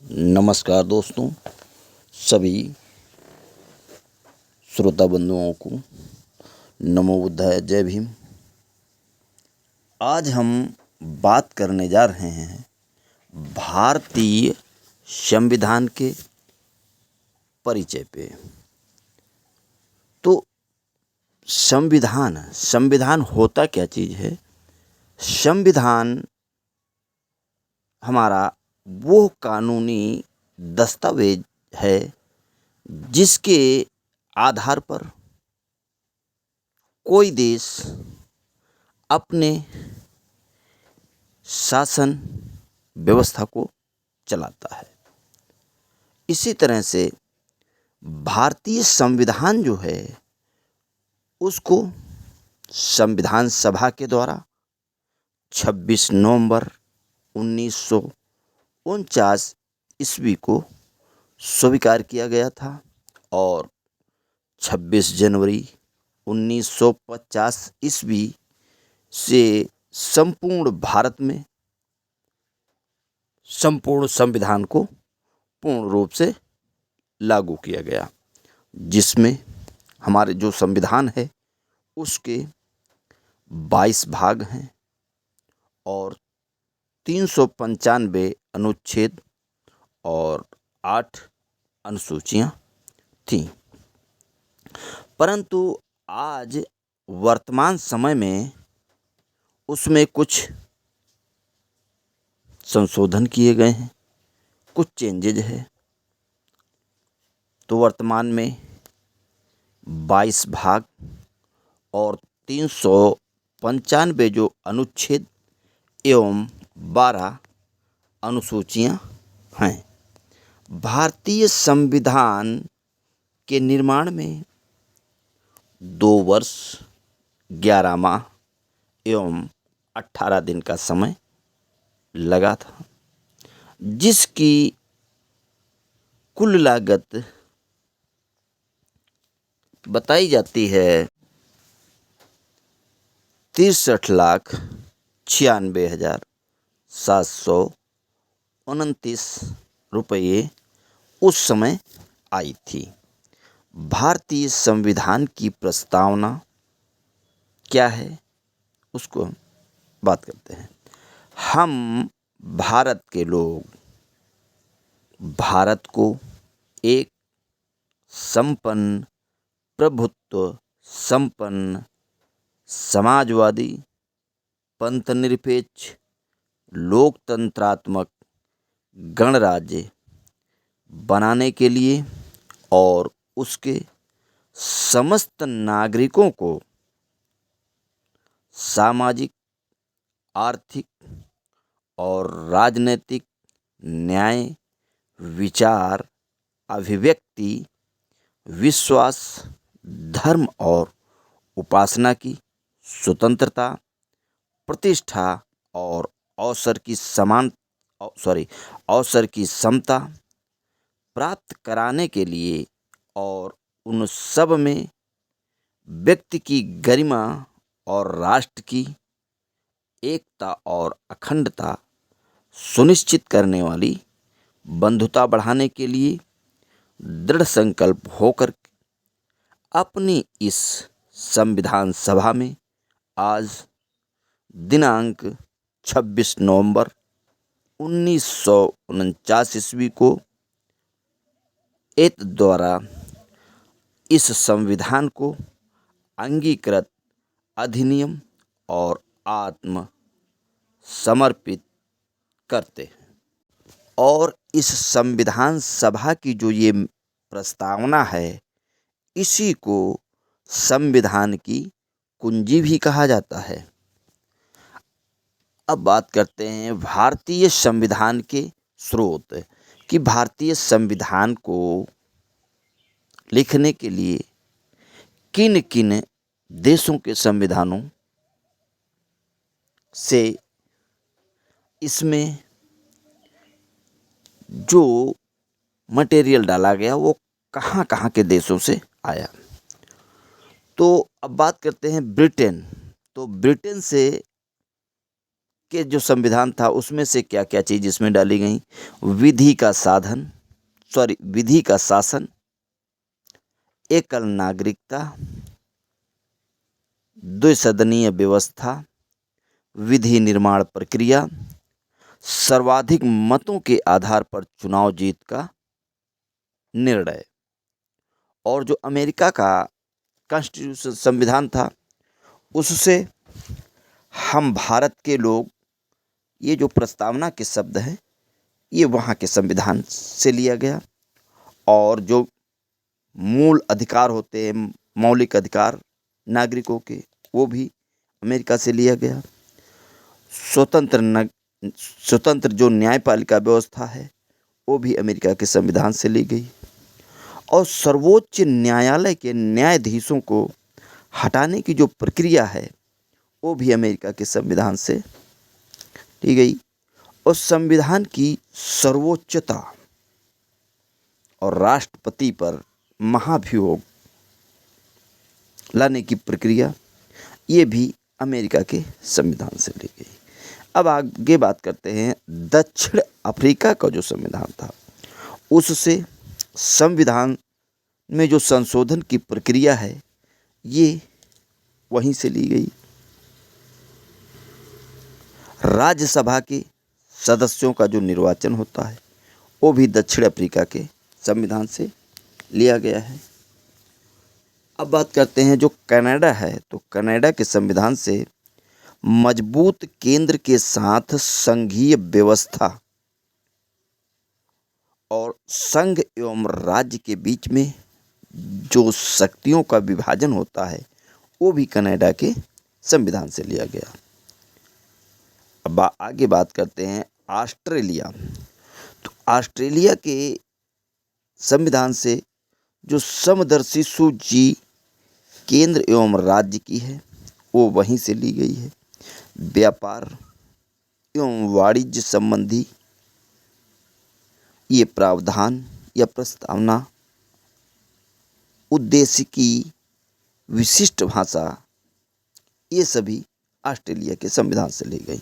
नमस्कार दोस्तों, सभी श्रोता बंधुओं को नमो बुद्धाय, जय भीम। आज हम बात करने जा रहे हैं भारतीय संविधान के परिचय पे। तो संविधान होता क्या चीज़ है? संविधान हमारा वो कानूनी दस्तावेज है जिसके आधार पर कोई देश अपने शासन व्यवस्था को चलाता है। इसी तरह से भारतीय संविधान जो है उसको संविधान सभा के द्वारा 26 नवंबर 1949 ईस्वी को स्वीकार किया गया था और 26 जनवरी 1950 ईस्वी से संपूर्ण भारत में संपूर्ण संविधान को पूर्ण रूप से लागू किया गया, जिसमें हमारे जो संविधान है उसके 22 भाग हैं और 395 अनुच्छेद और 8 अनुसूचियां थीं। परंतु आज वर्तमान समय में उसमें कुछ संशोधन किए गए हैं, कुछ चेंजेज है। तो वर्तमान में 22 भाग और 395 जो अनुच्छेद एवं 12 अनुसूचियां हैं। भारतीय संविधान के निर्माण में 2 वर्ष 11 माह एवं 18 दिन का समय लगा था, जिसकी कुल लागत बताई जाती है 63,96,729 रुपये उस समय आई थी। भारतीय संविधान की प्रस्तावना क्या है उसको हम बात करते हैं। हम भारत के लोग भारत को एक संपन्न, प्रभुत्व संपन्न, समाजवादी, पंथनिरपेक्ष, लोकतंत्रात्मक गणराज्य बनाने के लिए और उसके समस्त नागरिकों को सामाजिक, आर्थिक और राजनीतिक न्याय, विचार, अभिव्यक्ति, विश्वास, धर्म और उपासना की स्वतंत्रता, प्रतिष्ठा और अवसर की समता प्राप्त कराने के लिए और उन सब में व्यक्ति की गरिमा और राष्ट्र की एकता और अखंडता सुनिश्चित करने वाली बंधुता बढ़ाने के लिए दृढ़ संकल्प होकर अपनी इस संविधान सभा में आज दिनांक 26 नवंबर 1949 ईस्वी को एत द्वारा इस संविधान को अंगीकृत अधिनियम और आत्म समर्पित करते हैं। और इस संविधान सभा की जो ये प्रस्तावना है, इसी को संविधान की कुंजी भी कहा जाता है। अब बात करते हैं भारतीय संविधान के स्रोत कि भारतीय संविधान को लिखने के लिए किन किन देशों के संविधानों से इसमें जो मटेरियल डाला गया वो कहाँ कहाँ के देशों से आया। तो अब बात करते हैं ब्रिटेन। तो ब्रिटेन से के जो संविधान था उसमें से क्या क्या चीज़ इसमें डाली गई? विधि का शासन, एकल नागरिकता, द्विसदनीय व्यवस्था, विधि निर्माण प्रक्रिया, सर्वाधिक मतों के आधार पर चुनाव जीत का निर्णय। और जो अमेरिका का कॉन्स्टिट्यूशन संविधान था उससे हम भारत के लोग, ये जो प्रस्तावना के शब्द हैं ये वहाँ के संविधान से लिया गया। और जो मूल अधिकार होते हैं, मौलिक अधिकार नागरिकों के, वो भी अमेरिका से लिया गया। स्वतंत्र जो न्यायपालिका व्यवस्था है वो भी अमेरिका के संविधान से ली गई। और सर्वोच्च न्यायालय के न्यायाधीशों को हटाने की जो प्रक्रिया है वो भी अमेरिका के संविधान से ली गई। और संविधान की सर्वोच्चता और राष्ट्रपति पर महाभियोग लाने की प्रक्रिया ये भी अमेरिका के संविधान से ली गई। अब आगे बात करते हैं दक्षिण अफ्रीका का जो संविधान था उससे संविधान में जो संशोधन की प्रक्रिया है ये वहीं से ली गई। राज्यसभा के सदस्यों का जो निर्वाचन होता है वो भी दक्षिण अफ्रीका के संविधान से लिया गया है। अब बात करते हैं जो कनाडा है, तो कनाडा के संविधान से मजबूत केंद्र के साथ संघीय व्यवस्था और संघ एवं राज्य के बीच में जो शक्तियों का विभाजन होता है वो भी कनाडा के संविधान से लिया गया। अब आगे बात करते हैं ऑस्ट्रेलिया। तो ऑस्ट्रेलिया के संविधान से जो समदर्शी सूची केंद्र एवं राज्य की है वो वहीं से ली गई है। व्यापार एवं वाणिज्य संबंधी ये प्रावधान या प्रस्तावना, उद्देश्य की विशिष्ट भाषा, ये सभी ऑस्ट्रेलिया के संविधान से ली गई।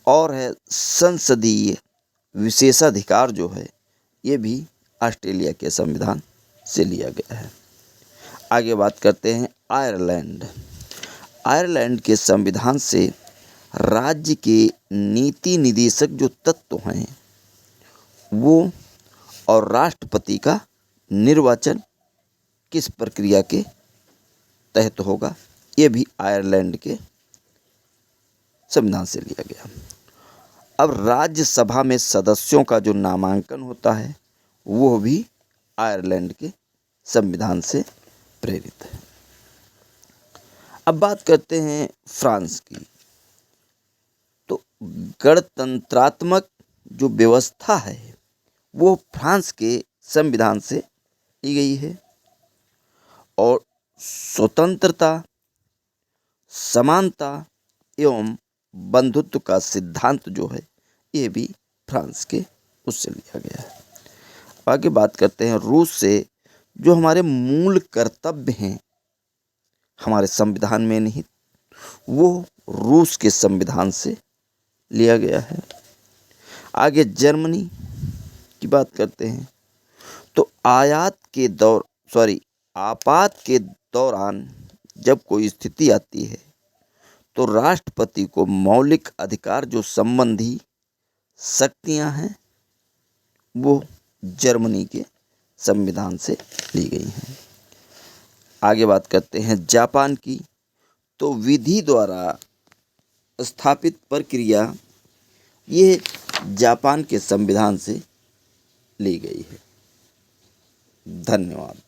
और है संसदीय विशेषाधिकार जो है ये भी ऑस्ट्रेलिया के संविधान से लिया गया है। आगे बात करते हैं आयरलैंड। आयरलैंड के संविधान से राज्य के नीति निदेशक जो तत्व हैं वो और राष्ट्रपति का निर्वाचन किस प्रक्रिया के तहत होगा ये भी आयरलैंड के संविधान से लिया गया। अब राज्यसभा में सदस्यों का जो नामांकन होता है वो भी आयरलैंड के संविधान से प्रेरित है। अब बात करते हैं फ्रांस की। तो गणतंत्रात्मक जो व्यवस्था है वो फ्रांस के संविधान से ली गई है। और स्वतंत्रता, समानता एवं बंधुत्व का सिद्धांत जो है ये भी फ्रांस के उससे लिया गया है। आगे बात करते हैं रूस से। जो हमारे मूल कर्तव्य हैं हमारे संविधान में निहित, वो रूस के संविधान से लिया गया है। आगे जर्मनी की बात करते हैं। तो आपात के दौरान जब कोई स्थिति आती है तो राष्ट्रपति को मौलिक अधिकार जो संबंधी शक्तियां हैं वो जर्मनी के संविधान से ली गई हैं। आगे बात करते हैं जापान की। तो विधि द्वारा स्थापित प्रक्रिया ये जापान के संविधान से ली गई है। धन्यवाद।